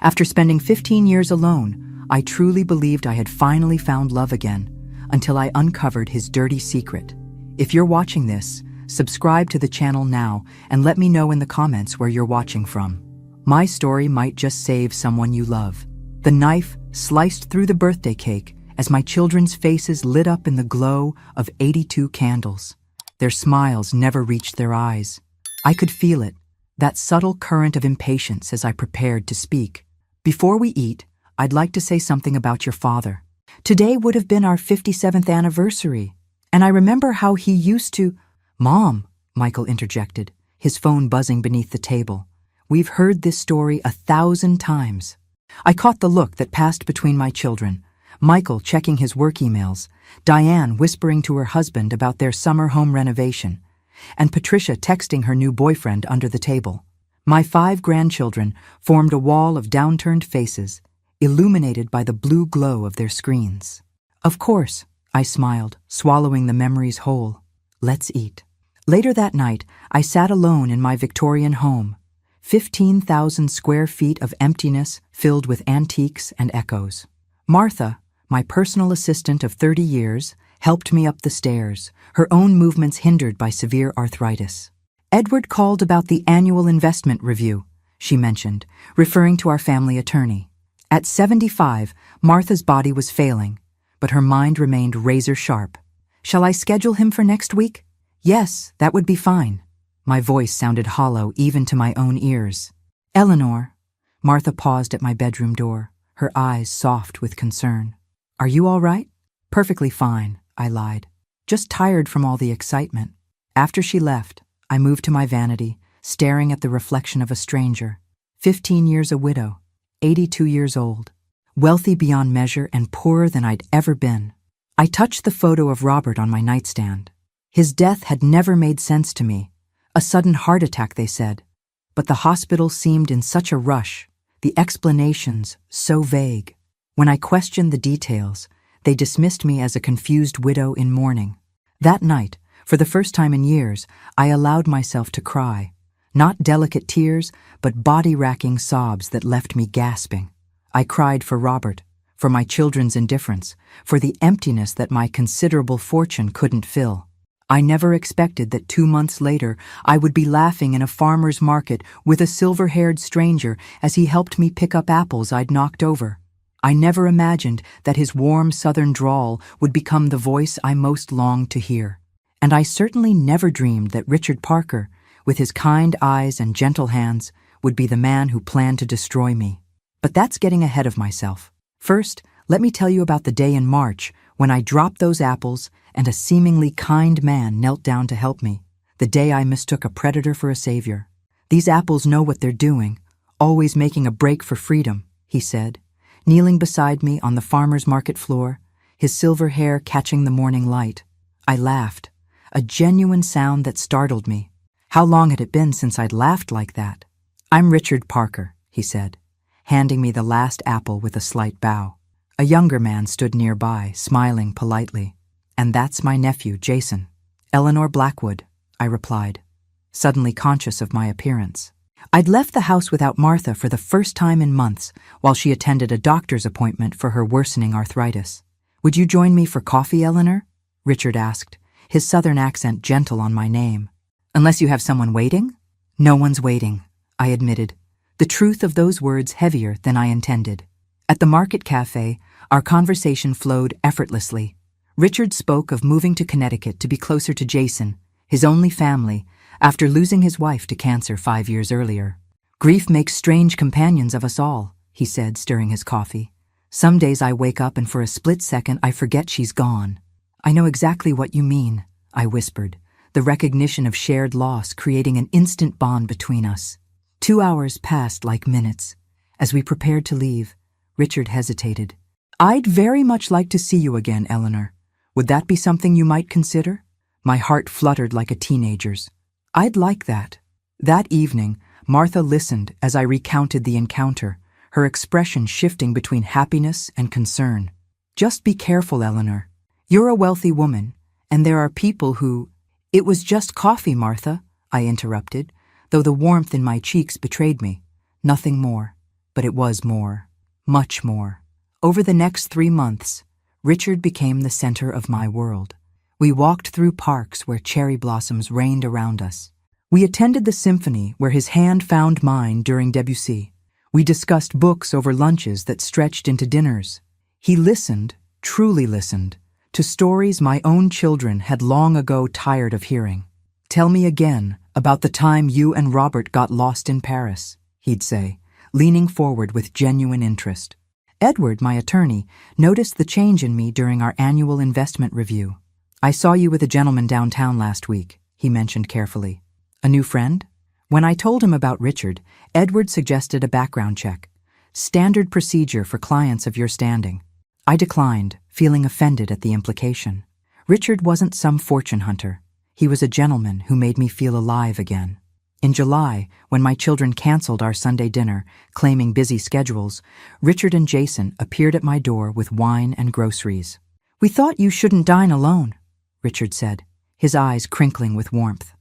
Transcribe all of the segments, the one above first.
After spending 15 years alone, I truly believed I had finally found love again, until I uncovered his dirty secret. If you're watching this, subscribe to the channel now and let me know in the comments where you're watching from. My story might just save someone you love. The knife sliced through the birthday cake as my children's faces lit up in the glow of 82 candles. Their smiles never reached their eyes. I could feel it, that subtle current of impatience as I prepared to speak. Before we eat, I'd like to say something about your father. Today would have been our 57th anniversary, and I remember how he used to— Mom, Michael interjected, his phone buzzing beneath the table. We've heard this story 1,000 times. I caught the look that passed between my children, Michael checking his work emails, Diane whispering to her husband about their summer home renovation, and Patricia texting her new boyfriend under the table. My 5 grandchildren formed a wall of downturned faces, illuminated by the blue glow of their screens. Of course, I smiled, swallowing the memories whole. Let's eat. Later that night, I sat alone in my Victorian home, 15,000 square feet of emptiness filled with antiques and echoes. Martha, my personal assistant of 30 years, helped me up the stairs, her own movements hindered by severe arthritis. Edward called about the annual investment review, she mentioned, referring to our family attorney. At 75, Martha's body was failing, but her mind remained razor-sharp. Shall I schedule him for next week? Yes, that would be fine. My voice sounded hollow even to my own ears. Eleanor, Martha paused at my bedroom door, her eyes soft with concern. Are you all right? Perfectly fine, I lied. Just tired from all the excitement. After she left, I moved to my vanity, staring at the reflection of a stranger. 15 years a widow, 82 years old, wealthy beyond measure and poorer than I'd ever been. I touched the photo of Robert on my nightstand. His death had never made sense to me. A sudden heart attack, they said. But the hospital seemed in such a rush, the explanations so vague. When I questioned the details, they dismissed me as a confused widow in mourning. That night, for the first time in years, I allowed myself to cry. Not delicate tears, but body-racking sobs that left me gasping. I cried for Robert, for my children's indifference, for the emptiness that my considerable fortune couldn't fill. I never expected that 2 months later I would be laughing in a farmer's market with a silver-haired stranger as he helped me pick up apples I'd knocked over. I never imagined that his warm southern drawl would become the voice I most longed to hear. And I certainly never dreamed that Richard Parker, with his kind eyes and gentle hands, would be the man who planned to destroy me. But that's getting ahead of myself. First, let me tell you about the day in March when I dropped those apples and a seemingly kind man knelt down to help me, the day I mistook a predator for a savior. These apples know what they're doing, always making a break for freedom, he said, kneeling beside me on the farmer's market floor, his silver hair catching the morning light. I laughed, a genuine sound that startled me. How long had it been since I'd laughed like that? I'm Richard Parker, he said, handing me the last apple with a slight bow. A younger man stood nearby, smiling politely. And that's my nephew, Jason. Eleanor Blackwood, I replied, suddenly conscious of my appearance. I'd left the house without Martha for the first time in months while she attended a doctor's appointment for her worsening arthritis. Would you join me for coffee, Eleanor? Richard asked, his southern accent gentle on my name. Unless you have someone waiting? No one's waiting, I admitted, the truth of those words heavier than I intended. At the market cafe, our conversation flowed effortlessly. Richard spoke of moving to Connecticut to be closer to Jason, his only family, after losing his wife to cancer 5 years earlier. Grief makes strange companions of us all, he said, stirring his coffee. Some days I wake up and for a split second I forget she's gone. I know exactly what you mean, I whispered, the recognition of shared loss creating an instant bond between us. 2 hours passed like minutes. As we prepared to leave, Richard hesitated. I'd very much like to see you again, Eleanor. Would that be something you might consider? My heart fluttered like a teenager's. I'd like that. That evening, Martha listened as I recounted the encounter, her expression shifting between happiness and concern. Just be careful, Eleanor. You're a wealthy woman, and there are people who— It was just coffee, Martha, I interrupted, though the warmth in my cheeks betrayed me. Nothing more. But it was more. Much more. Over the next 3 months, Richard became the center of my world. We walked through parks where cherry blossoms rained around us. We attended the symphony where his hand found mine during Debussy. We discussed books over lunches that stretched into dinners. He listened, truly listened, to stories my own children had long ago tired of hearing. "Tell me again about the time you and Robert got lost in Paris," he'd say, leaning forward with genuine interest. Edward, my attorney, noticed the change in me during our annual investment review. "I saw you with a gentleman downtown last week," he mentioned carefully. "A new friend?" When I told him about Richard, Edward suggested a background check. "Standard procedure for clients of your standing." I declined, feeling offended at the implication. Richard wasn't some fortune hunter. He was a gentleman who made me feel alive again. In July, when my children canceled our Sunday dinner, claiming busy schedules, Richard and Jason appeared at my door with wine and groceries. "We thought you shouldn't dine alone," Richard said, his eyes crinkling with warmth.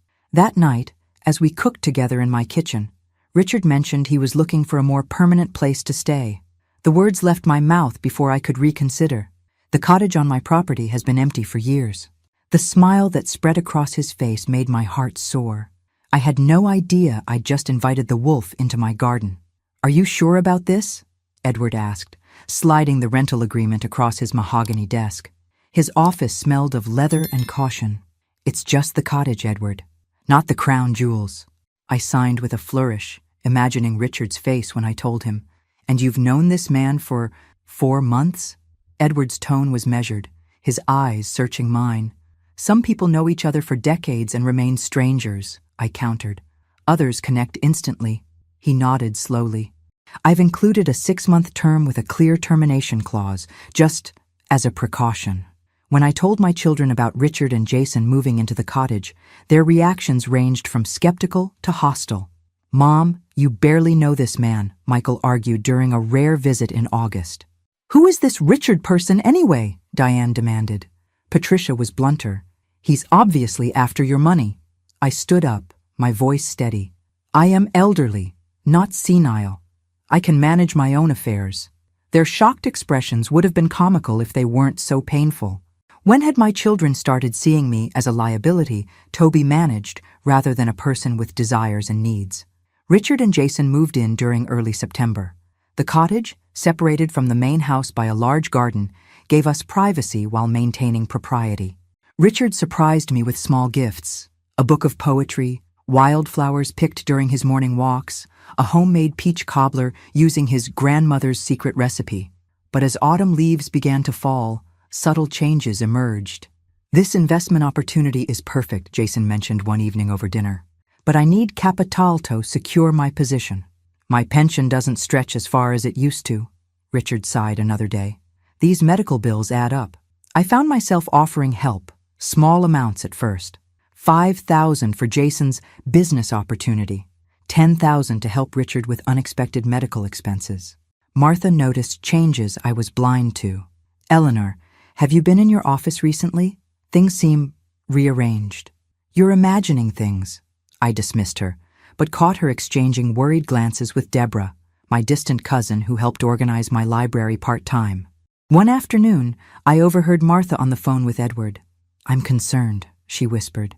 That night, as we cooked together in my kitchen, Richard mentioned he was looking for a more permanent place to stay. The words left my mouth before I could reconsider. "The cottage on my property has been empty for years." The smile that spread across his face made my heart soar. I had no idea I'd just invited the wolf into my garden. "Are you sure about this?" Edward asked, sliding the rental agreement across his mahogany desk. His office smelled of leather and caution. "It's just the cottage, Edward, not the crown jewels." I signed with a flourish, imagining Richard's face when I told him. "And you've known this man for 4 months?" Edward's tone was measured, his eyes searching mine. "Some people know each other for decades and remain strangers," I countered. "Others connect instantly." He nodded slowly. "I've included a 6-month term with a clear termination clause, just as a precaution." When I told my children about Richard and Jason moving into the cottage, their reactions ranged from skeptical to hostile. "Mom, you barely know this man," Michael argued during a rare visit in August. "Who is this Richard person anyway?" Diane demanded. Patricia was blunter. "He's obviously after your money." I stood up, my voice steady. "I am elderly, not senile. I can manage my own affairs." Their shocked expressions would have been comical if they weren't so painful. When had my children started seeing me as a liability to be managed rather than a person with desires and needs? Richard and Jason moved in during early September. The cottage, separated from the main house by a large garden, gave us privacy while maintaining propriety. Richard surprised me with small gifts: a book of poetry, wildflowers picked during his morning walks, a homemade peach cobbler using his grandmother's secret recipe. But as autumn leaves began to fall, subtle changes emerged. "This investment opportunity is perfect," Jason mentioned one evening over dinner. "But I need capital to secure my position." "My pension doesn't stretch as far as it used to," Richard sighed another day. "These medical bills add up." I found myself offering help, small amounts at first. $5,000 for Jason's business opportunity, $10,000 to help Richard with unexpected medical expenses. Martha noticed changes I was blind to. "Eleanor, have you been in your office recently? Things seem rearranged." "You're imagining things." I dismissed her, but caught her exchanging worried glances with Deborah, my distant cousin who helped organize my library part-time. One afternoon, I overheard Martha on the phone with Edward. "I'm concerned," she whispered.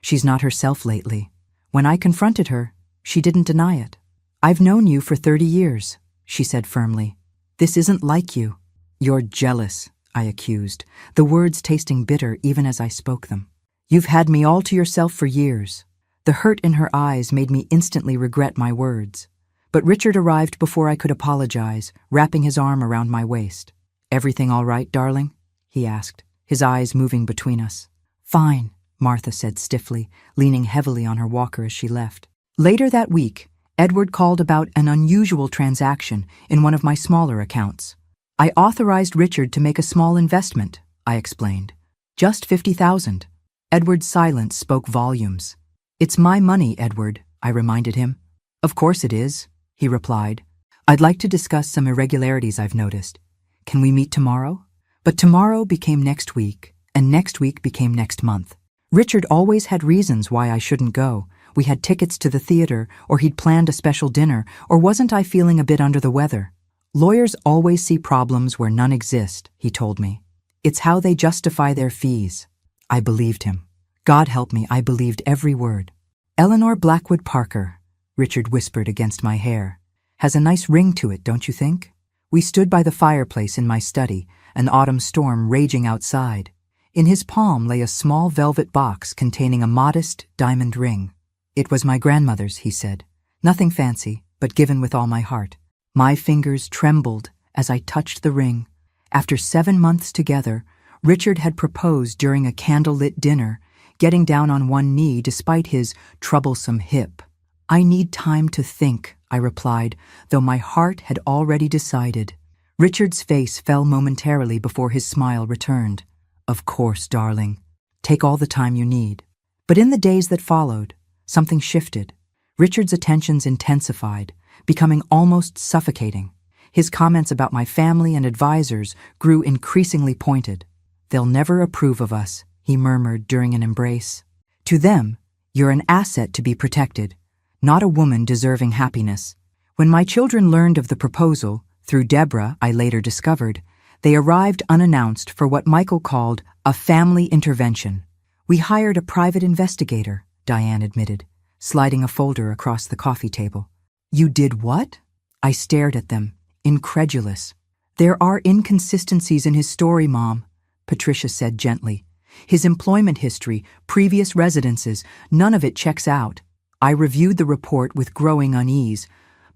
"She's not herself lately." When I confronted her, she didn't deny it. "I've known you for 30 years, she said firmly. "This isn't like you." "You're jealous," I accused, the words tasting bitter even as I spoke them. "You've had me all to yourself for years." The hurt in her eyes made me instantly regret my words. But Richard arrived before I could apologize, wrapping his arm around my waist. "Everything all right, darling?" he asked, his eyes moving between us. "Fine," Martha said stiffly, leaning heavily on her walker as she left. Later that week, Edward called about an unusual transaction in one of my smaller accounts. "I authorized Richard to make a small investment," I explained. "Just $50,000. Edward's silence spoke volumes. "It's my money, Edward," I reminded him. "Of course it is," he replied. "I'd like to discuss some irregularities I've noticed. Can we meet tomorrow?" But tomorrow became next week, and next week became next month. Richard always had reasons why I shouldn't go, We had tickets to the theater, or he'd planned a special dinner, or wasn't I feeling a bit under the weather? Lawyers always see problems where none exist, he told me. It's how they justify their fees. I believed him. God help me, I believed every word. Eleanor Blackwood Parker, Richard whispered against my hair. Has a nice ring to it, don't you think? We stood by the fireplace in my study, an autumn storm raging outside. In his palm lay a small velvet box containing a modest diamond ring. It was my grandmother's, he said. Nothing fancy, but given with all my heart. My fingers trembled as I touched the ring. After 7 months together, Richard had proposed during a candlelit dinner, getting down on one knee despite his troublesome hip. I need time to think, I replied, though my heart had already decided. Richard's face fell momentarily before his smile returned. Of course, darling. Take all the time you need. But in the days that followed, something shifted. Richard's attentions intensified, becoming almost suffocating. His comments about my family and advisors grew increasingly pointed. They'll never approve of us, he murmured during an embrace. To them, you're an asset to be protected, not a woman deserving happiness. When my children learned of the proposal, through Deborah, I later discovered, they arrived unannounced for what Michael called a family intervention. We hired a private investigator, Diane admitted, sliding a folder across the coffee table. You did what? I stared at them, incredulous. There are inconsistencies in his story, Mom, Patricia said gently. His employment history, previous residences, none of it checks out. I reviewed the report with growing unease,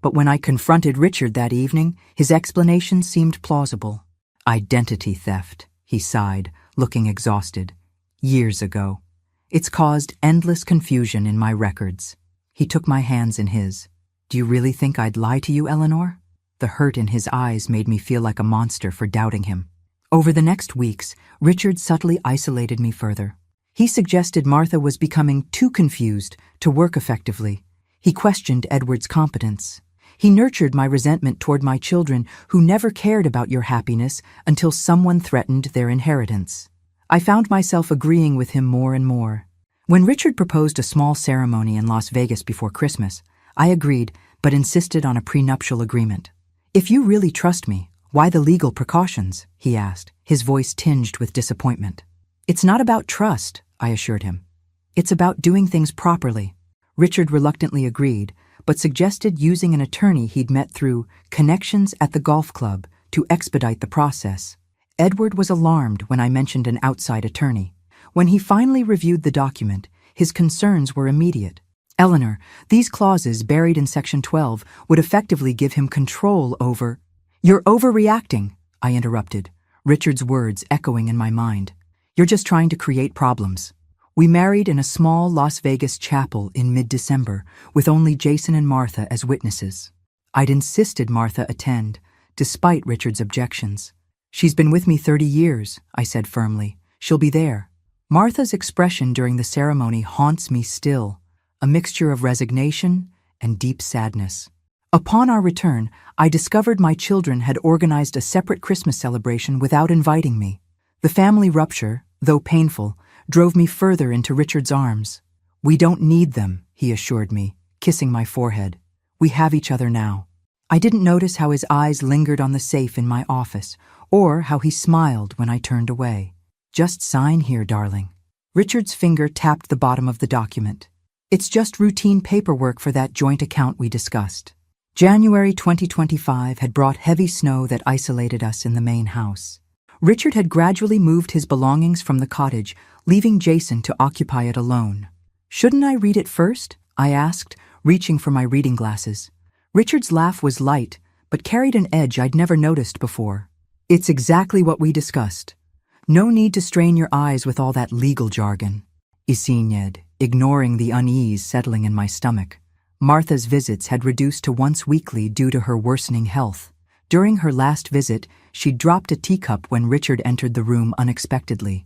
but when I confronted Richard that evening, his explanation seemed plausible. Identity theft, he sighed, looking exhausted. Years ago. It's caused endless confusion in my records. He took my hands in his. Do you really think I'd lie to you, Eleanor? The hurt in his eyes made me feel like a monster for doubting him. Over the next weeks, Richard subtly isolated me further. He suggested Martha was becoming too confused to work effectively. He questioned Edward's competence. He nurtured my resentment toward my children who never cared about your happiness until someone threatened their inheritance. I found myself agreeing with him more and more. When Richard proposed a small ceremony in Las Vegas before Christmas, I agreed, but insisted on a prenuptial agreement. If you really trust me, why the legal precautions? He asked, his voice tinged with disappointment. It's not about trust, I assured him. It's about doing things properly. Richard reluctantly agreed, but suggested using an attorney he'd met through connections at the golf club to expedite the process. Edward was alarmed when I mentioned an outside attorney. When he finally reviewed the document, his concerns were immediate. Eleanor, these clauses buried in Section 12 would effectively give him control over— You're overreacting, I interrupted, Richard's words echoing in my mind. You're just trying to create problems. We married in a small Las Vegas chapel in mid-December, with only Jason and Martha as witnesses. I'd insisted Martha attend, despite Richard's objections. She's been with me 30 years, I said firmly. She'll be there. Martha's expression during the ceremony haunts me still, a mixture of resignation and deep sadness. Upon our return, I discovered my children had organized a separate Christmas celebration without inviting me. The family rupture, though painful, drove me further into Richard's arms. We don't need them, he assured me, kissing my forehead. We have each other now. I didn't notice how his eyes lingered on the safe in my office, or how he smiled when I turned away. Just sign here, darling. Richard's finger tapped the bottom of the document. It's just routine paperwork for that joint account we discussed. January 2025 had brought heavy snow that isolated us in the main house. Richard had gradually moved his belongings from the cottage, leaving Jason to occupy it alone. Shouldn't I read it first? I asked, reaching for my reading glasses. Richard's laugh was light, but carried an edge I'd never noticed before. It's exactly what we discussed. No need to strain your eyes with all that legal jargon. Isined, ignoring the unease settling in my stomach. Martha's visits had reduced to once weekly due to her worsening health. During her last visit, she dropped a teacup when Richard entered the room unexpectedly.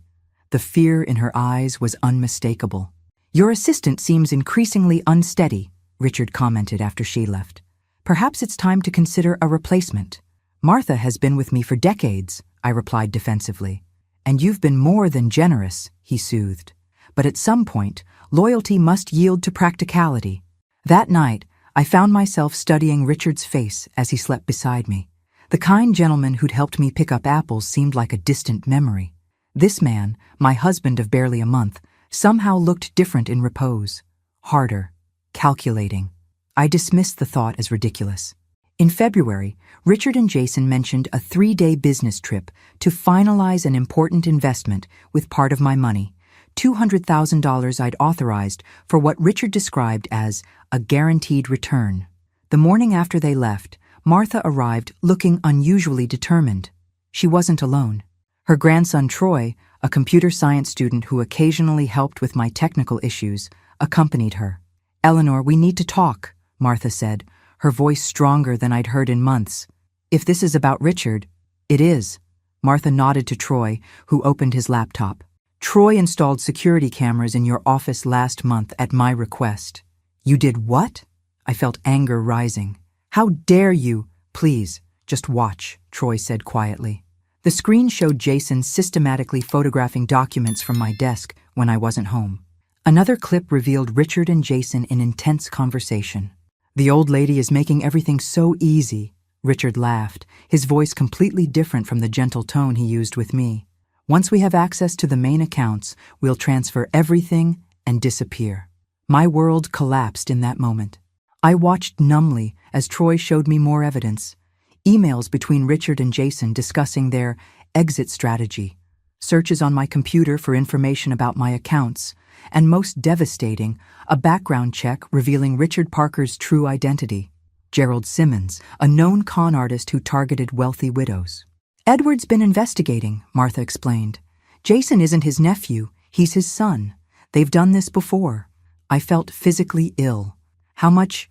The fear in her eyes was unmistakable. Your assistant seems increasingly unsteady, Richard commented after she left. Perhaps it's time to consider a replacement. Martha has been with me for decades, I replied defensively. And you've been more than generous, he soothed. But at some point, Loyalty must yield to practicality. That night, I found myself studying Richard's face as he slept beside me. The kind gentleman who'd helped me pick up apples seemed like a distant memory. This man, my husband of barely a month, somehow looked different in repose. Harder, calculating. I dismissed the thought as ridiculous. In February, Richard and Jason mentioned a 3-day business trip to finalize an important investment with part of my money, $200,000 I'd authorized for what Richard described as a guaranteed return. The morning after they left, Martha arrived looking unusually determined. She wasn't alone. Her grandson Troy, a computer science student who occasionally helped with my technical issues, accompanied her. "Eleanor, we need to talk," Martha said, her voice stronger than I'd heard in months. "If this is about Richard—" "It is." Martha nodded to Troy, who opened his laptop. "Troy installed security cameras in your office last month at my request." "You did what?" I felt anger rising. "How dare you?" "Please, just watch," Troy said quietly. The screen showed Jason systematically photographing documents from my desk when I wasn't home. Another clip revealed Richard and Jason in intense conversation. "The old lady is making everything so easy," Richard laughed, his voice completely different from the gentle tone he used with me. "Once we have access to the main accounts, we'll transfer everything and disappear." My world collapsed in that moment. I watched numbly as Troy showed me more evidence. Emails between Richard and Jason discussing their exit strategy, searches on my computer for information about my accounts, and most devastating, a background check revealing Richard Parker's true identity, Gerald Simmons, a known con artist who targeted wealthy widows. "Edward's been investigating," Martha explained. "Jason isn't his nephew, he's his son. They've done this before." I felt physically ill. How much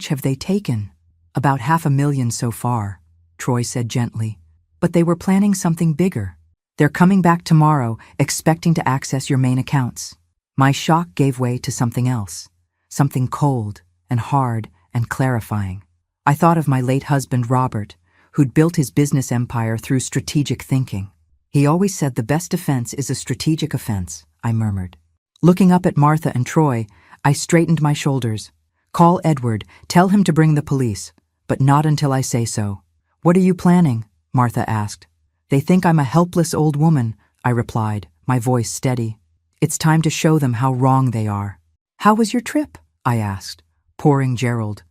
have they taken?" "About $500,000 so far," Troy said gently. "But they were planning something bigger. They're coming back tomorrow, expecting to access your main accounts." My shock gave way to something else, something cold and hard and clarifying. I thought of my late husband, Robert, who'd built his business empire through strategic thinking. "He always said the best defense is a strategic offense," I murmured. Looking up at Martha and Troy, I straightened my shoulders. "Call Edward, tell him to bring the police, but not until I say so." "What are you planning?" Martha asked. "They think I'm a helpless old woman," I replied, my voice steady. "It's time to show them how wrong they are." "How was your trip?" I asked, pouring Gerald.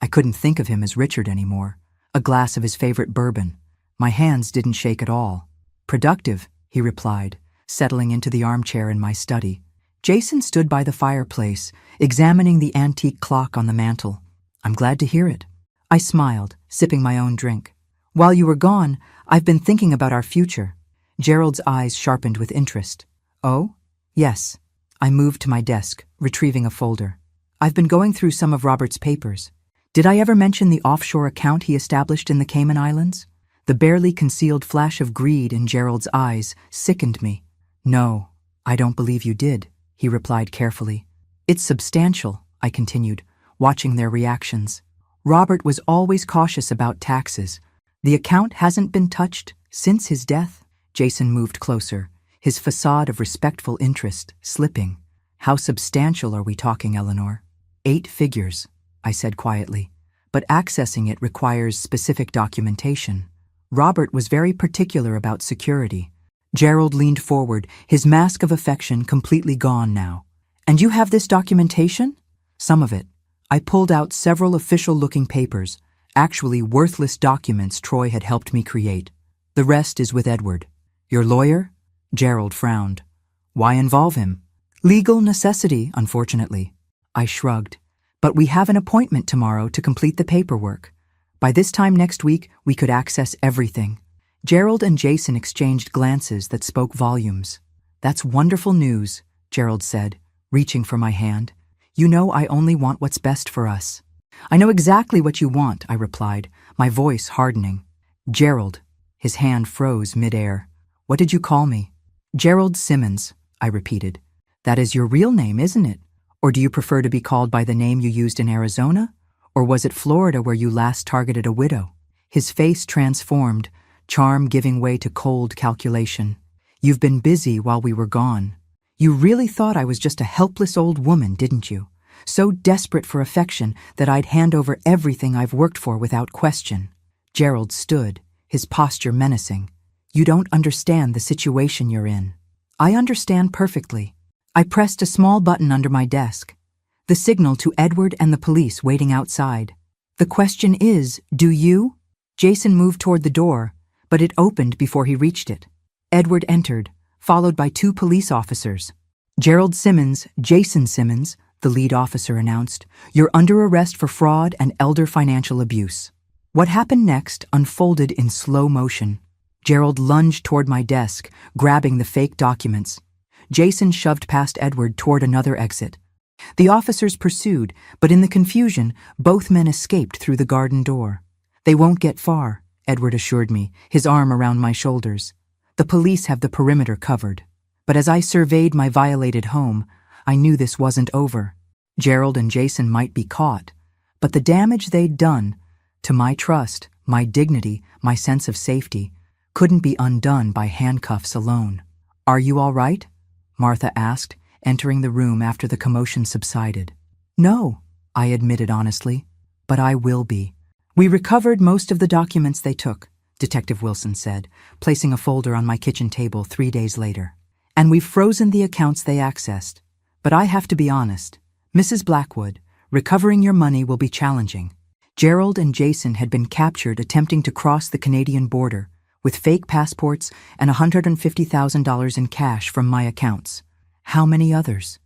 I couldn't think of him as Richard anymore. A glass of his favorite bourbon. My hands didn't shake at all. "Productive," he replied, settling into the armchair in my study. Jason stood by the fireplace, examining the antique clock on the mantel. "I'm glad to hear it." I smiled, sipping my own drink. "While you were gone, I've been thinking about our future." Gerald's eyes sharpened with interest. "Oh? Yes." I moved to my desk, retrieving a folder. "I've been going through some of Robert's papers. Did I ever mention the offshore account he established in the Cayman Islands?" The barely concealed flash of greed in Gerald's eyes sickened me. "No, I don't believe you did," he replied carefully. "It's substantial," I continued, watching their reactions. "Robert was always cautious about taxes. The account hasn't been touched since his death." Jason moved closer, his facade of respectful interest slipping. "How substantial are we talking, Eleanor?" 8 figures, I said quietly, "but accessing it requires specific documentation. Robert was very particular about security." Gerald leaned forward, his mask of affection completely gone now. "And you have this documentation?" "Some of it." I pulled out several official-looking papers, actually worthless documents Troy had helped me create. "The rest is with Edward." "Your lawyer?" Gerald frowned. "Why involve him?" "Legal necessity, unfortunately." I shrugged. "But we have an appointment tomorrow to complete the paperwork. By this time next week, we could access everything." Gerald and Jason exchanged glances that spoke volumes. "That's wonderful news," Gerald said, reaching for my hand. "You know I only want what's best for us." "I know exactly what you want," I replied, my voice hardening. "Gerald." His hand froze mid-air. "What did you call me?" "Gerald Simmons," I repeated. "That is your real name, isn't it? Or do you prefer to be called by the name you used in Arizona? Or was it Florida where you last targeted a widow?" His face transformed, charm giving way to cold calculation. "You've been busy while we were gone. You really thought I was just a helpless old woman, didn't you? So desperate for affection that I'd hand over everything I've worked for without question. Gerald stood, his posture menacing. You don't understand the situation you're in. I understand perfectly. I pressed a small button under my desk, the signal to Edward and the police waiting outside. The question is, do you? Jason moved toward the door, but it opened before he reached it. Edward entered, followed by 2 police officers. Gerald Simmons, Jason Simmons, the lead officer announced, you're under arrest for fraud and elder financial abuse. What happened next unfolded in slow motion. Gerald lunged toward my desk, grabbing the fake documents. Jason shoved past Edward toward another exit. The officers pursued, but in the confusion, both men escaped through the garden door. They won't get far, Edward assured me, his arm around my shoulders. The police have the perimeter covered. But as I surveyed my violated home, I knew this wasn't over. Gerald and Jason might be caught, but the damage they'd done to my trust, my dignity, my sense of safety, couldn't be undone by handcuffs alone. Are you all right? Martha asked, entering the room after the commotion subsided. No, I admitted honestly, but I will be. We recovered most of the documents they took, Detective Wilson said, placing a folder on my kitchen table 3 days later. And we've frozen the accounts they accessed. But I have to be honest, Mrs. Blackwood, recovering your money will be challenging. Gerald and Jason had been captured attempting to cross the Canadian border with fake passports and $150,000 in cash from my accounts. How many others?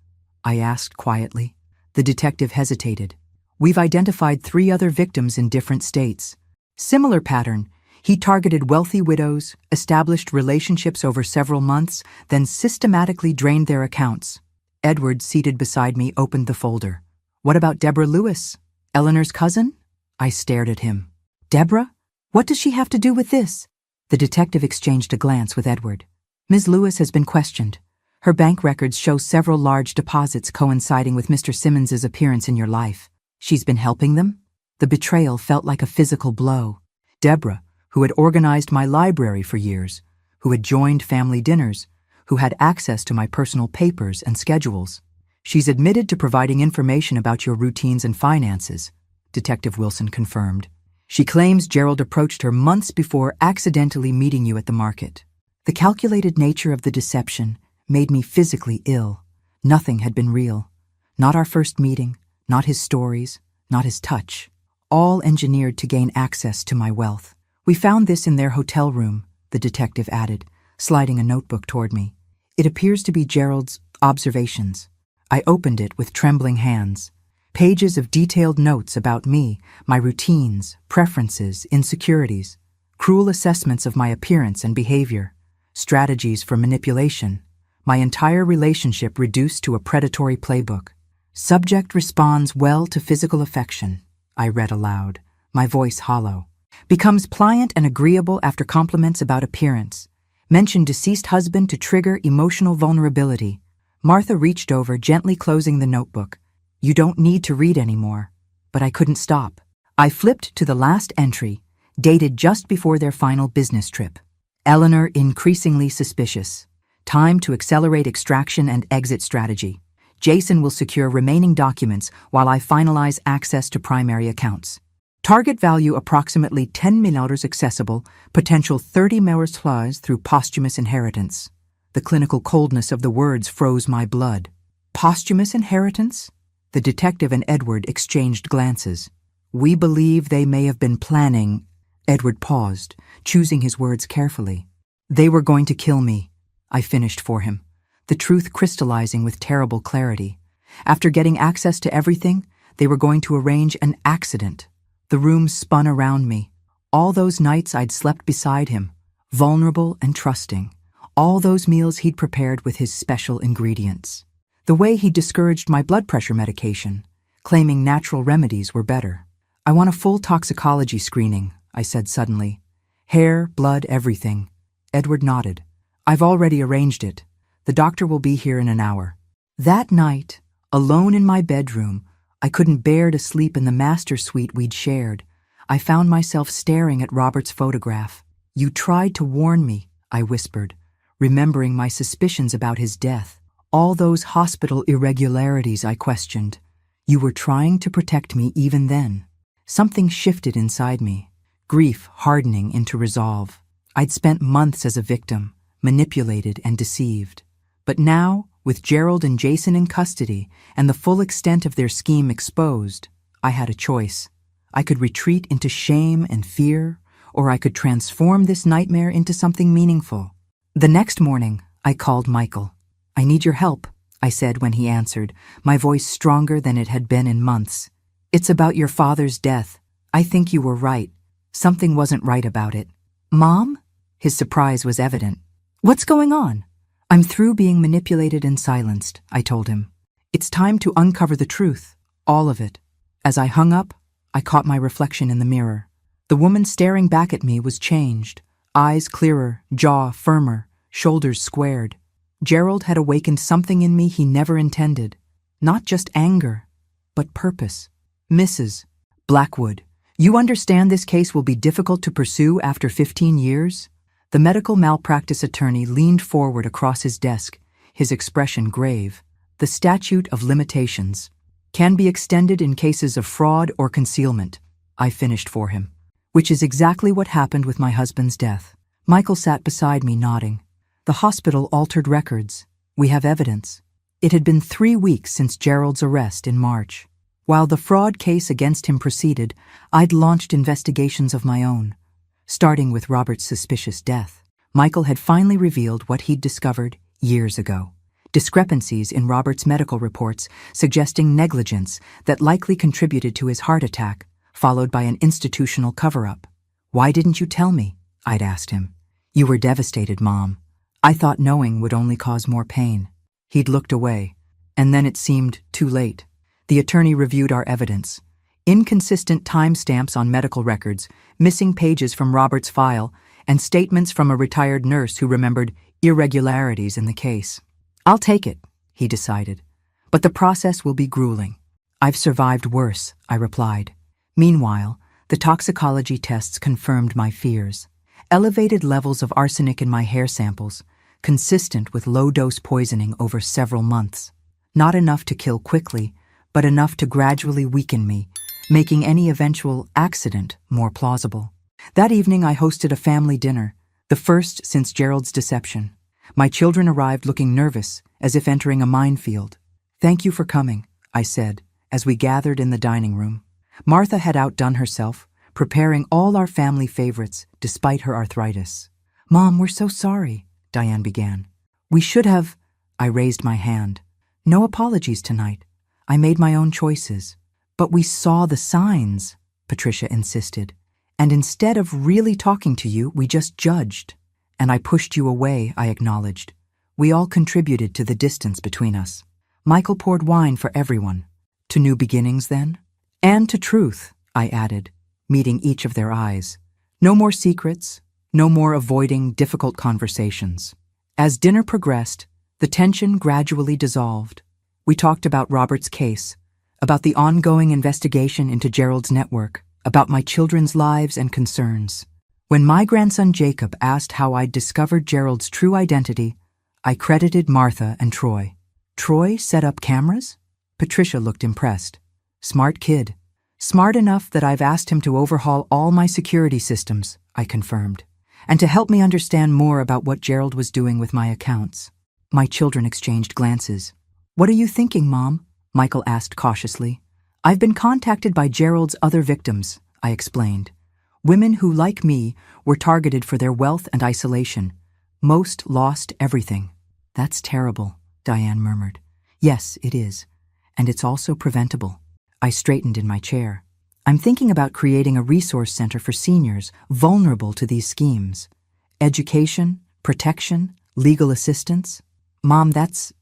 I asked quietly. The detective hesitated. We've identified 3 other victims in different states. Similar pattern. He targeted wealthy widows, established relationships over several months, then systematically drained their accounts. Edward, seated beside me, opened the folder. What about Deborah Lewis? Eleanor's cousin? I stared at him. Deborah? What does she have to do with this? The detective exchanged a glance with Edward. Ms. Lewis has been questioned. Her bank records show several large deposits coinciding with Mr. Simmons's appearance in your life. She's been helping them? The betrayal felt like a physical blow. Deborah, who had organized my library for years, who had joined family dinners, who had access to my personal papers and schedules. She's admitted to providing information about your routines and finances, Detective Wilson confirmed. She claims Gerald approached her months before accidentally meeting you at the market. The calculated nature of the deception made me physically ill. Nothing had been real. Not our first meeting, not his stories, not his touch. All engineered to gain access to my wealth. We found this in their hotel room, the detective added, sliding a notebook toward me. It appears to be Gerald's observations. I opened it with trembling hands. Pages of detailed notes about me, my routines, preferences, insecurities, cruel assessments of my appearance and behavior, strategies for manipulation, my entire relationship reduced to a predatory playbook. Subject responds well to physical affection, I read aloud, my voice hollow. Becomes pliant and agreeable after compliments about appearance. Mentioned deceased husband to trigger emotional vulnerability. Martha reached over, gently closing the notebook. You don't need to read anymore. But I couldn't stop. I flipped to the last entry, dated just before their final business trip. Eleanor increasingly suspicious. Time to accelerate extraction and exit strategy. Jason will secure remaining documents while I finalize access to primary accounts. Target value approximately $10 million accessible, potential $30 million through posthumous inheritance. The clinical coldness of the words froze my blood. Posthumous inheritance? The detective and Edward exchanged glances. We believe they may have been planning. Edward paused, choosing his words carefully. They were going to kill me. I finished for him, the truth crystallizing with terrible clarity. After getting access to everything, they were going to arrange an accident. The room spun around me. All those nights I'd slept beside him, vulnerable and trusting. All those meals he'd prepared with his special ingredients. The way he discouraged my blood pressure medication, claiming natural remedies were better. I want a full toxicology screening, I said suddenly. Hair, blood, everything. Edward nodded. I've already arranged it. The doctor will be here in an hour. That night, alone in my bedroom, I couldn't bear to sleep in the master suite we'd shared. I found myself staring at Robert's photograph. You tried to warn me, I whispered, remembering my suspicions about his death. All those hospital irregularities, I questioned. You were trying to protect me even then. Something shifted inside me, grief hardening into resolve. I'd spent months as a victim, manipulated and deceived. But now, with Gerald and Jason in custody and the full extent of their scheme exposed, I had a choice. I could retreat into shame and fear, or I could transform this nightmare into something meaningful. The next morning, I called Michael. "I need your help," I said when he answered, my voice stronger than it had been in months. "It's about your father's death. I think you were right. Something wasn't right about it." "Mom?" His surprise was evident. "What's going on?" "I'm through being manipulated and silenced," I told him. "It's time to uncover the truth, all of it." As I hung up, I caught my reflection in the mirror. The woman staring back at me was changed, eyes clearer, jaw firmer, shoulders squared. Gerald had awakened something in me he never intended. Not just anger, but purpose. "Mrs. Blackwood, you understand this case will be difficult to pursue after 15 years? The medical malpractice attorney leaned forward across his desk, his expression grave. "The statute of limitations can be extended in cases of fraud or concealment," I finished for him. "Which is exactly what happened with my husband's death." Michael sat beside me nodding. "The hospital altered records. We have evidence." It had been 3 weeks since Gerald's arrest in March. While the fraud case against him proceeded, I'd launched investigations of my own. Starting with Robert's suspicious death, Michael had finally revealed what he'd discovered years ago. Discrepancies in Robert's medical reports suggesting negligence that likely contributed to his heart attack, followed by an institutional cover-up. "Why didn't you tell me?" I'd asked him. "You were devastated, Mom. I thought knowing would only cause more pain." He'd looked away, and then it seemed too late. The attorney reviewed our evidence. Inconsistent timestamps on medical records, missing pages from Robert's file, and statements from a retired nurse who remembered irregularities in the case. "I'll take it," he decided. "But the process will be grueling." "I've survived worse," I replied. Meanwhile, the toxicology tests confirmed my fears. Elevated levels of arsenic in my hair samples, consistent with low-dose poisoning over several months. Not enough to kill quickly, but enough to gradually weaken me, making any eventual accident more plausible. That evening I hosted a family dinner, the first since Gerald's deception. My children arrived looking nervous, as if entering a minefield. "Thank you for coming," I said, as we gathered in the dining room. Martha had outdone herself, preparing all our family favorites, despite her arthritis. "Mom, we're so sorry," Diane began. "We should have—" I raised my hand. "No apologies tonight. I made my own choices." "But we saw the signs," Patricia insisted. "And instead of really talking to you, we just judged." "And I pushed you away," I acknowledged. "We all contributed to the distance between us." Michael poured wine for everyone. "To new beginnings, then?" "And to truth," I added, meeting each of their eyes. "No more secrets, no more avoiding difficult conversations." As dinner progressed, the tension gradually dissolved. We talked about Robert's case, about the ongoing investigation into Gerald's network, about my children's lives and concerns. When my grandson Jacob asked how I'd discovered Gerald's true identity, I credited Martha and Troy. "Troy set up cameras?" Patricia looked impressed. "Smart kid. Smart enough that I've asked him to overhaul all my security systems," I confirmed, "and to help me understand more about what Gerald was doing with my accounts." My children exchanged glances. "What are you thinking, Mom?" Michael asked cautiously. "I've been contacted by Gerald's other victims," I explained. "Women who, like me, were targeted for their wealth and isolation. Most lost everything." "That's terrible," Diane murmured. "Yes, it is. And it's also preventable." I straightened in my chair. "I'm thinking about creating a resource center for seniors vulnerable to these schemes. Education, protection, legal assistance." "Mom, that's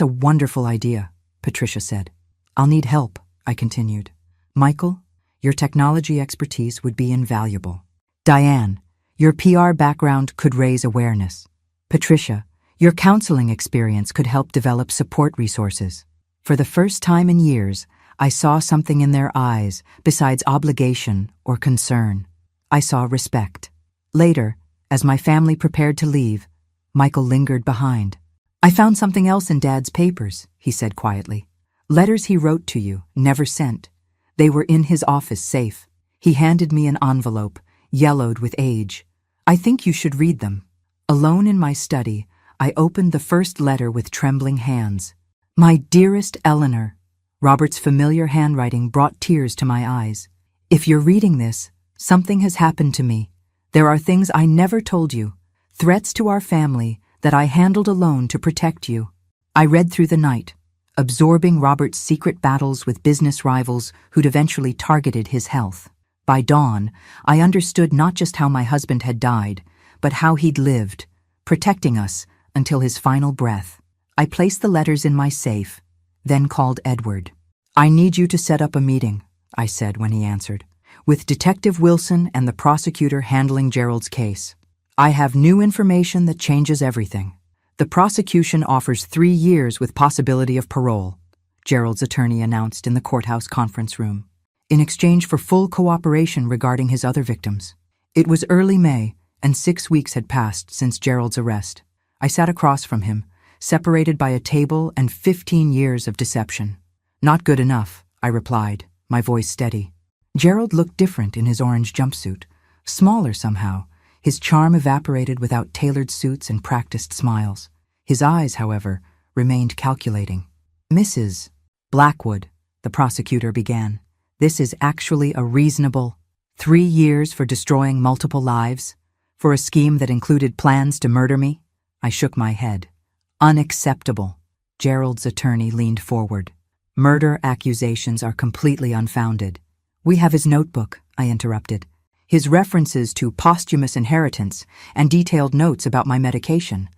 a wonderful idea," Patricia said. "I'll need help," I continued. "Michael, your technology expertise would be invaluable. Diane, your PR background could raise awareness. Patricia, your counseling experience could help develop support resources." For the first time in years, I saw something in their eyes besides obligation or concern. I saw respect. Later, as my family prepared to leave, Michael lingered behind. I found something else in Dad's papers, he said quietly. Letters he wrote to you, never sent. They were in his office safe. He handed me an envelope, yellowed with age. I think you should read them. Alone in my study, I opened the first letter with trembling hands. My dearest Eleanor. Robert's familiar handwriting brought tears to my eyes. If you're reading this, something has happened to me. There are things I never told you, threats to our family that I handled alone to protect you. I read through the night, absorbing Robert's secret battles with business rivals who'd eventually targeted his health. By dawn, I understood not just how my husband had died, but how he'd lived, protecting us until his final breath. I placed the letters in my safe, then called Edward. I need you to set up a meeting, I said when he answered, with Detective Wilson and the prosecutor handling Gerald's case. I have new information that changes everything. The prosecution offers 3 years with possibility of parole, Gerald's attorney announced in the courthouse conference room, in exchange for full cooperation regarding his other victims. It was early May, and 6 weeks had passed since Gerald's arrest. I sat across from him, separated by a table and 15 years of deception. Not good enough, I replied, my voice steady. Gerald looked different in his orange jumpsuit, smaller somehow. His charm evaporated without tailored suits and practiced smiles. His eyes, however, remained calculating. Mrs. Blackwood, the prosecutor began, this is actually a reasonable 3 years for destroying multiple lives? For a scheme that included plans to murder me? I shook my head. Unacceptable. Gerald's attorney leaned forward. Murder accusations are completely unfounded. We have his notebook, I interrupted. His references to posthumous inheritance and detailed notes about my medication.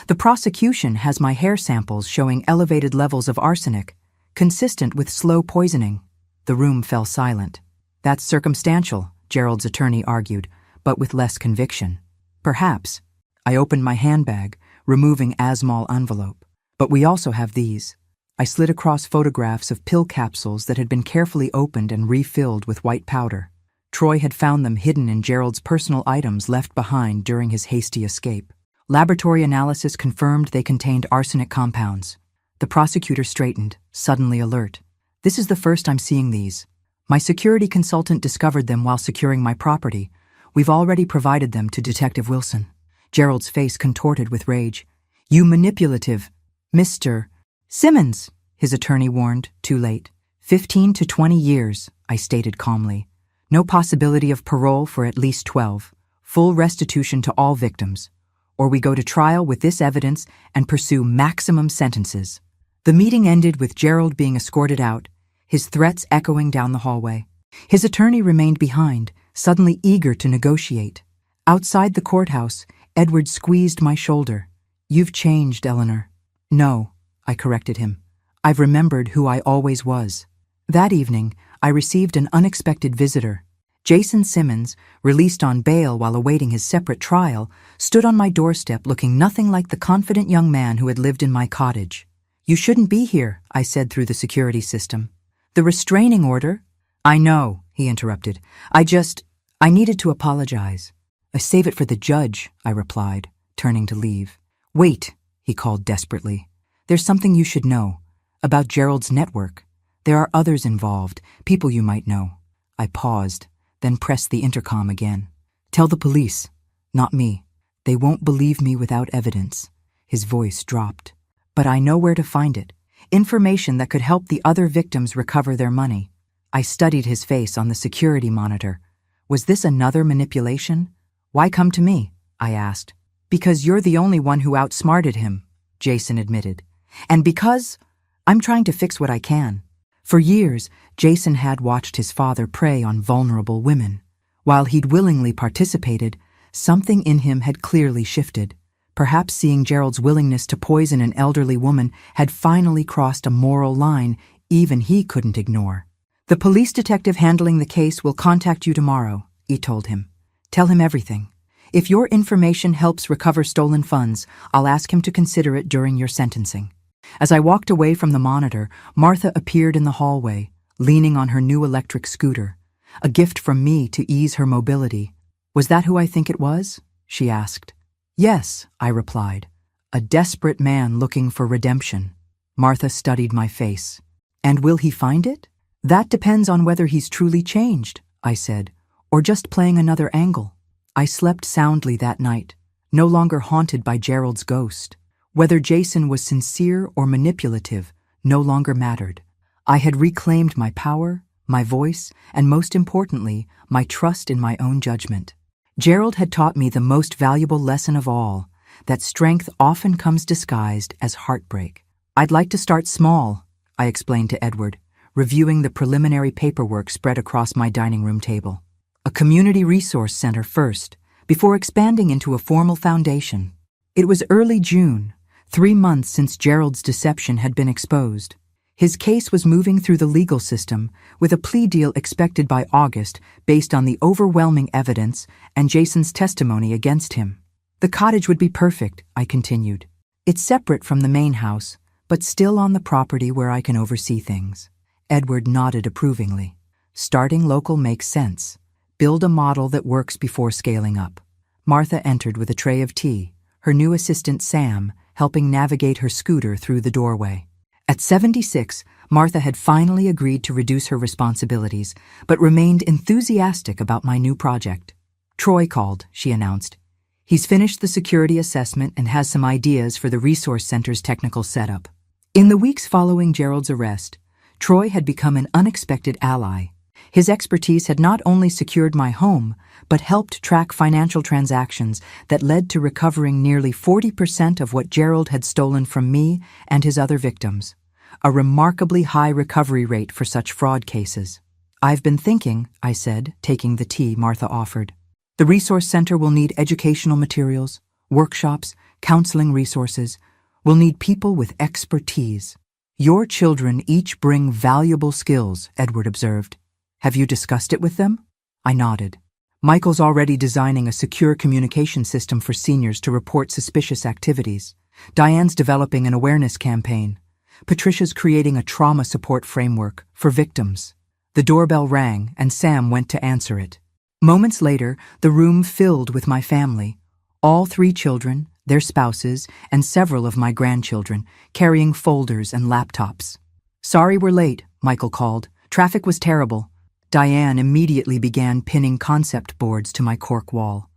The prosecution has my hair samples showing elevated levels of arsenic, consistent with slow poisoning. The room fell silent. That's circumstantial, Gerald's attorney argued, but with less conviction. Perhaps. I opened my handbag, removing Asmol envelope. But we also have these. I slid across photographs of pill capsules that had been carefully opened and refilled with white powder. Troy had found them hidden in Gerald's personal items left behind during his hasty escape. Laboratory analysis confirmed they contained arsenic compounds. The prosecutor straightened, suddenly alert. This is the first I'm seeing these. My security consultant discovered them while securing my property. We've already provided them to Detective Wilson. Gerald's face contorted with rage. You manipulative, Mr. Simmons, his attorney warned, too late. 15 to 20 years, I stated calmly. No possibility of parole for at least 12. Full restitution to all victims. Or we go to trial with this evidence and pursue maximum sentences. The meeting ended with Gerald being escorted out, his threats echoing down the hallway. His attorney remained behind, suddenly eager to negotiate. Outside the courthouse, Edward squeezed my shoulder. You've changed, Eleanor. No, I corrected him. I've remembered who I always was. That evening, I received an unexpected visitor. Jason Simmons, released on bail while awaiting his separate trial, stood on my doorstep looking nothing like the confident young man who had lived in my cottage. You shouldn't be here, I said through the security system. The restraining order? I know, he interrupted. I needed to apologize. I save it for the judge, I replied, turning to leave. Wait, he called desperately. There's something you should know. About Gerald's network. There are others involved, people you might know. I paused, then pressed the intercom again. Tell the police, not me. They won't believe me without evidence. His voice dropped. But I know where to find it. Information that could help the other victims recover their money. I studied his face on the security monitor. Was this another manipulation? Why come to me? I asked. Because you're the only one who outsmarted him, Jason admitted. And because I'm trying to fix what I can. For years, Jason had watched his father prey on vulnerable women. While he'd willingly participated, something in him had clearly shifted. Perhaps seeing Gerald's willingness to poison an elderly woman had finally crossed a moral line even he couldn't ignore. The police detective handling the case will contact you tomorrow, he told him. Tell him everything. If your information helps recover stolen funds, I'll ask him to consider it during your sentencing. As I walked away from the monitor, Martha appeared in the hallway, leaning on her new electric scooter, a gift from me to ease her mobility. Was that who I think it was? She asked. Yes, I replied. A desperate man looking for redemption. Martha studied my face. And will he find it? That depends on whether he's truly changed, I said, or just playing another angle. I slept soundly that night, no longer haunted by Gerald's ghost. Whether Jason was sincere or manipulative no longer mattered. I had reclaimed my power, my voice, and most importantly, my trust in my own judgment. Gerald had taught me the most valuable lesson of all, that strength often comes disguised as heartbreak. I'd like to start small, I explained to Edward, reviewing the preliminary paperwork spread across my dining room table. A community resource center first, before expanding into a formal foundation. It was early June, 3 months since Gerald's deception had been exposed. His case was moving through the legal system, with a plea deal expected by August based on the overwhelming evidence and Jason's testimony against him. The cottage would be perfect, I continued. It's separate from the main house, but still on the property where I can oversee things. Edward nodded approvingly. Starting local makes sense. Build a model that works before scaling up. Martha entered with a tray of tea, her new assistant Sam helping navigate her scooter through the doorway. At 76, Martha had finally agreed to reduce her responsibilities, but remained enthusiastic about my new project. Troy called, she announced. He's finished the security assessment and has some ideas for the resource center's technical setup. In the weeks following Gerald's arrest, Troy had become an unexpected ally. His expertise had not only secured my home, but helped track financial transactions that led to recovering nearly 40% of what Gerald had stolen from me and his other victims. A remarkably high recovery rate for such fraud cases. I've been thinking, I said, taking the tea Martha offered. The resource center will need educational materials, workshops, counseling resources. We'll need people with expertise. Your children each bring valuable skills, Edward observed. Have you discussed it with them? I nodded. Michael's already designing a secure communication system for seniors to report suspicious activities. Diane's developing an awareness campaign. Patricia's creating a trauma support framework for victims. The doorbell rang and Sam went to answer it. Moments later, the room filled with my family. All 3 children, their spouses, and several of my grandchildren, carrying folders and laptops. Sorry we're late, Michael called. Traffic was terrible. Diane immediately began pinning concept boards to my cork wall.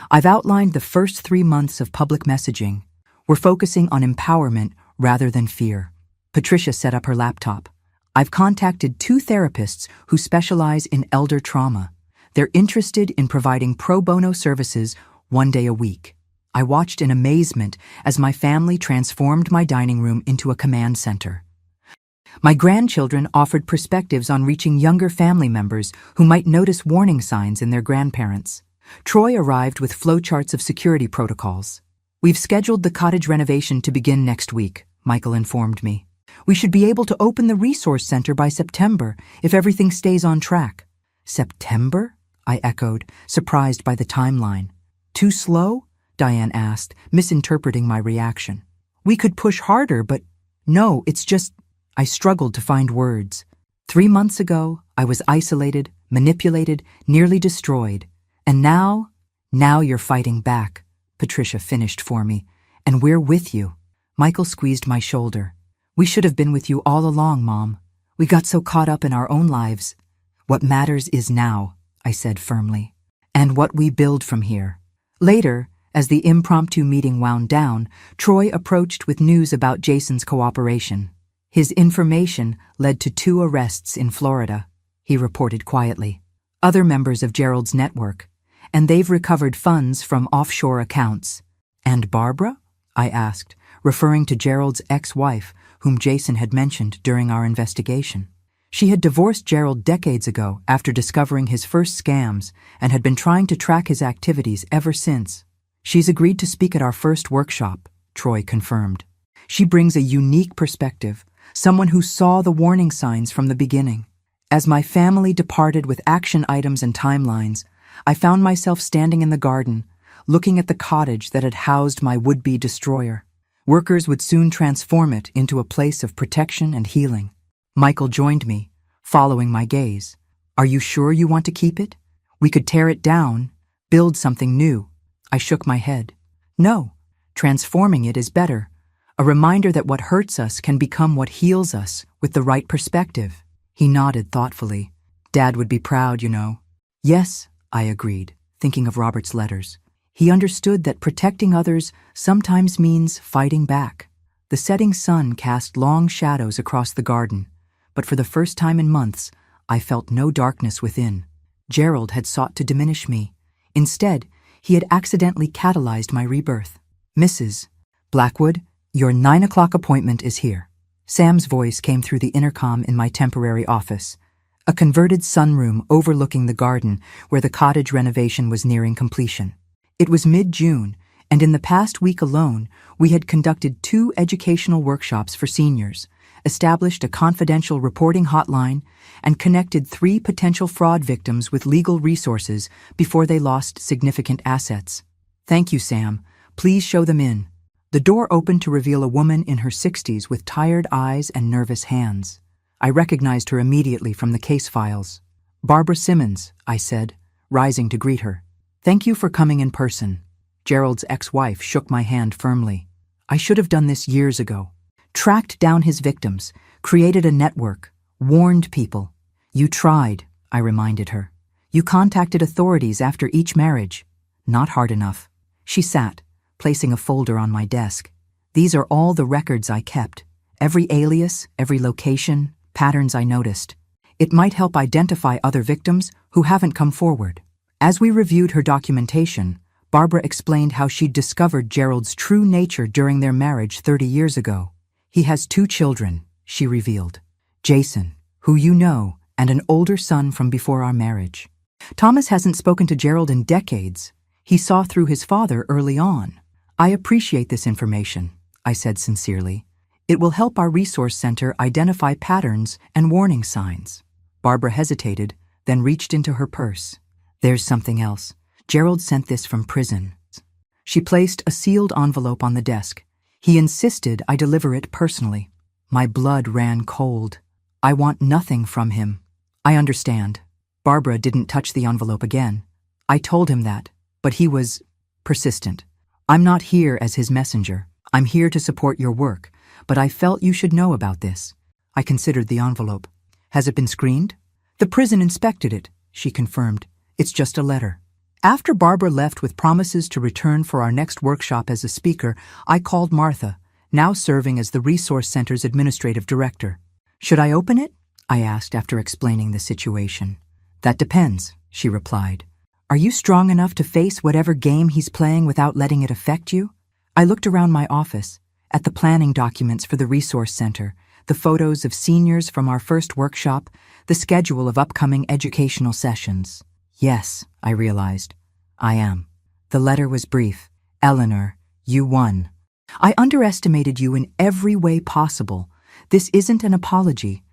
I've outlined the first 3 months of public messaging. We're focusing on empowerment rather than fear. Patricia set up her laptop. I've contacted 2 therapists who specialize in elder trauma. They're interested in providing pro bono services 1 day a week. I watched in amazement as my family transformed my dining room into a command center. My grandchildren offered perspectives on reaching younger family members who might notice warning signs in their grandparents. Troy arrived with flowcharts of security protocols. We've scheduled the cottage renovation to begin next week, Michael informed me. We should be able to open the resource center by September if everything stays on track. September? I echoed, surprised by the timeline. Too slow? Diane asked, misinterpreting my reaction. We could push harder, but no, it's just... I struggled to find words. 3 months ago, I was isolated, manipulated, nearly destroyed. And now you're fighting back, Patricia finished for me. And we're with you. Michael squeezed my shoulder. We should have been with you all along, Mom. We got so caught up in our own lives. What matters is now, I said firmly. And what we build from here. Later, as the impromptu meeting wound down, Troy approached with news about Jason's cooperation. His information led to 2 arrests in Florida, he reported quietly. Other members of Gerald's network, and they've recovered funds from offshore accounts. And Barbara? I asked, referring to Gerald's ex-wife, whom Jason had mentioned during our investigation. She had divorced Gerald decades ago after discovering his first scams and had been trying to track his activities ever since. She's agreed to speak at our first workshop, Troy confirmed. She brings a unique perspective, someone who saw the warning signs from the beginning. As my family departed with action items and timelines, I found myself standing in the garden, looking at the cottage that had housed my would-be destroyer. Workers would soon transform it into a place of protection and healing. Michael joined me, following my gaze. Are you sure you want to keep it? We could tear it down, build something new. I shook my head. No, Transforming it is better. A reminder that what hurts us can become what heals us with the right perspective. He nodded thoughtfully. Dad would be proud, you know. Yes, I agreed, thinking of Robert's letters. He understood that protecting others sometimes means fighting back. The setting sun cast long shadows across the garden, but for the first time in months, I felt no darkness within. Gerald had sought to diminish me. Instead, he had accidentally catalyzed my rebirth. Mrs. Blackwood, your 9 o'clock appointment is here. Sam's voice came through the intercom in my temporary office, a converted sunroom overlooking the garden where the cottage renovation was nearing completion. It was mid-June, and in the past week alone, we had conducted 2 educational workshops for seniors, established a confidential reporting hotline, and connected 3 potential fraud victims with legal resources before they lost significant assets. Thank you, Sam. Please show them in. The door opened to reveal a woman in her 60s with tired eyes and nervous hands. I recognized her immediately from the case files. Barbara Simmons, I said, rising to greet her. Thank you for coming in person. Gerald's ex-wife shook my hand firmly. I should have done this years ago. Tracked down his victims, created a network, warned people. You tried, I reminded her. You contacted authorities after each marriage. Not hard enough. She sat, placing a folder on my desk. These are all the records I kept. Every alias, every location, patterns I noticed. It might help identify other victims who haven't come forward. As we reviewed her documentation, Barbara explained how she'd discovered Gerald's true nature during their marriage 30 years ago. He has 2 children, she revealed. Jason, who you know, and an older son from before our marriage. Thomas hasn't spoken to Gerald in decades. He saw through his father early on. I appreciate this information, I said sincerely. It will help our resource center identify patterns and warning signs. Barbara hesitated, then reached into her purse. There's something else. Gerald sent this from prison. She placed a sealed envelope on the desk. He insisted I deliver it personally. My blood ran cold. I want nothing from him. I understand. Barbara didn't touch the envelope again. I told him that, but he was persistent. I'm not here as his messenger. I'm here to support your work, but I felt you should know about this. I considered the envelope. Has it been screened? The prison inspected it, she confirmed. It's just a letter. After Barbara left with promises to return for our next workshop as a speaker, I called Martha, now serving as the Resource Center's administrative director. Should I open it? I asked after explaining the situation. That depends, she replied. Are you strong enough to face whatever game he's playing without letting it affect you? I looked around my office, at the planning documents for the Resource Center, the photos of seniors from our first workshop, the schedule of upcoming educational sessions. Yes, I realized. I am. The letter was brief. Eleanor, you won. I underestimated you in every way possible. This isn't an apology.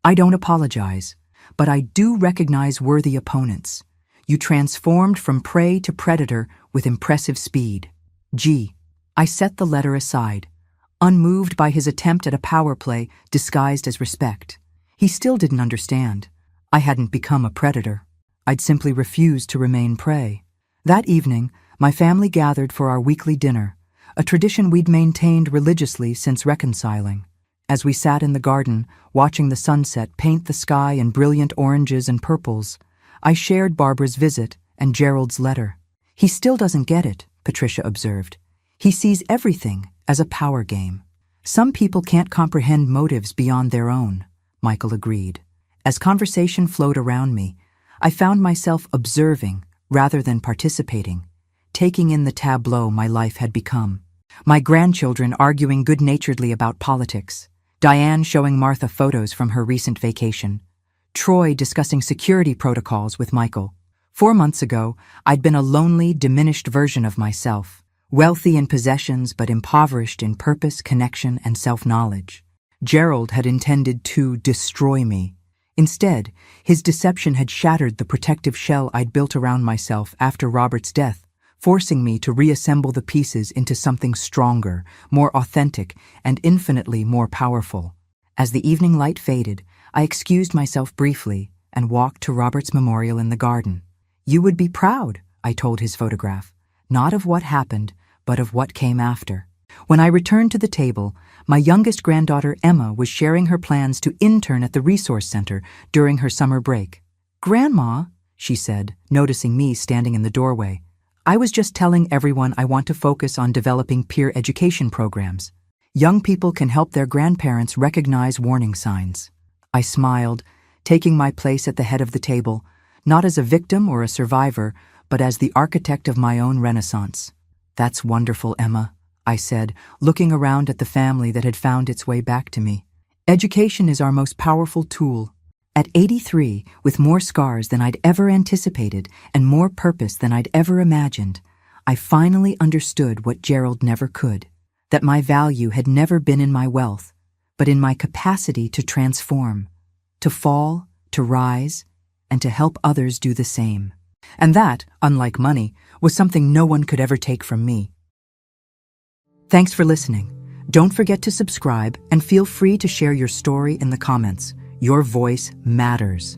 I don't apologize, but I do recognize worthy opponents. You transformed from prey to predator with impressive speed. G. I set the letter aside, unmoved by his attempt at a power play disguised as respect. He still didn't understand. I hadn't become a predator. I'd simply refused to remain prey. That evening, my family gathered for our weekly dinner, a tradition we'd maintained religiously since reconciling. As we sat in the garden, watching the sunset paint the sky in brilliant oranges and purples, I shared Barbara's visit and Gerald's letter. He still doesn't get it, Patricia observed. He sees everything as a power game. Some people can't comprehend motives beyond their own, Michael agreed. As conversation flowed around me, I found myself observing rather than participating, taking in the tableau my life had become. My grandchildren arguing good-naturedly about politics, Diane showing Martha photos from her recent vacation, Troy discussing security protocols with Michael. 4 months ago, I'd been a lonely, diminished version of myself, wealthy in possessions but impoverished in purpose, connection, and self-knowledge. Gerald had intended to destroy me. Instead, his deception had shattered the protective shell I'd built around myself after Robert's death, forcing me to reassemble the pieces into something stronger, more authentic, and infinitely more powerful. As the evening light faded, I excused myself briefly and walked to Robert's memorial in the garden. You would be proud, I told his photograph, not of what happened, but of what came after. When I returned to the table, my youngest granddaughter Emma was sharing her plans to intern at the resource center during her summer break. "Grandma," she said, noticing me standing in the doorway, "I was just telling everyone I want to focus on developing peer education programs. Young people can help their grandparents recognize warning signs." I smiled, taking my place at the head of the table, not as a victim or a survivor, but as the architect of my own renaissance. "That's wonderful, Emma," I said, looking around at the family that had found its way back to me. "Education is our most powerful tool." At 83, with more scars than I'd ever anticipated and more purpose than I'd ever imagined, I finally understood what Gerald never could, that my value had never been in my wealth, but in my capacity to transform, to fall, to rise, and to help others do the same. And that, unlike money, was something no one could ever take from me. Thanks for listening. Don't forget to subscribe and feel free to share your story in the comments. Your voice matters.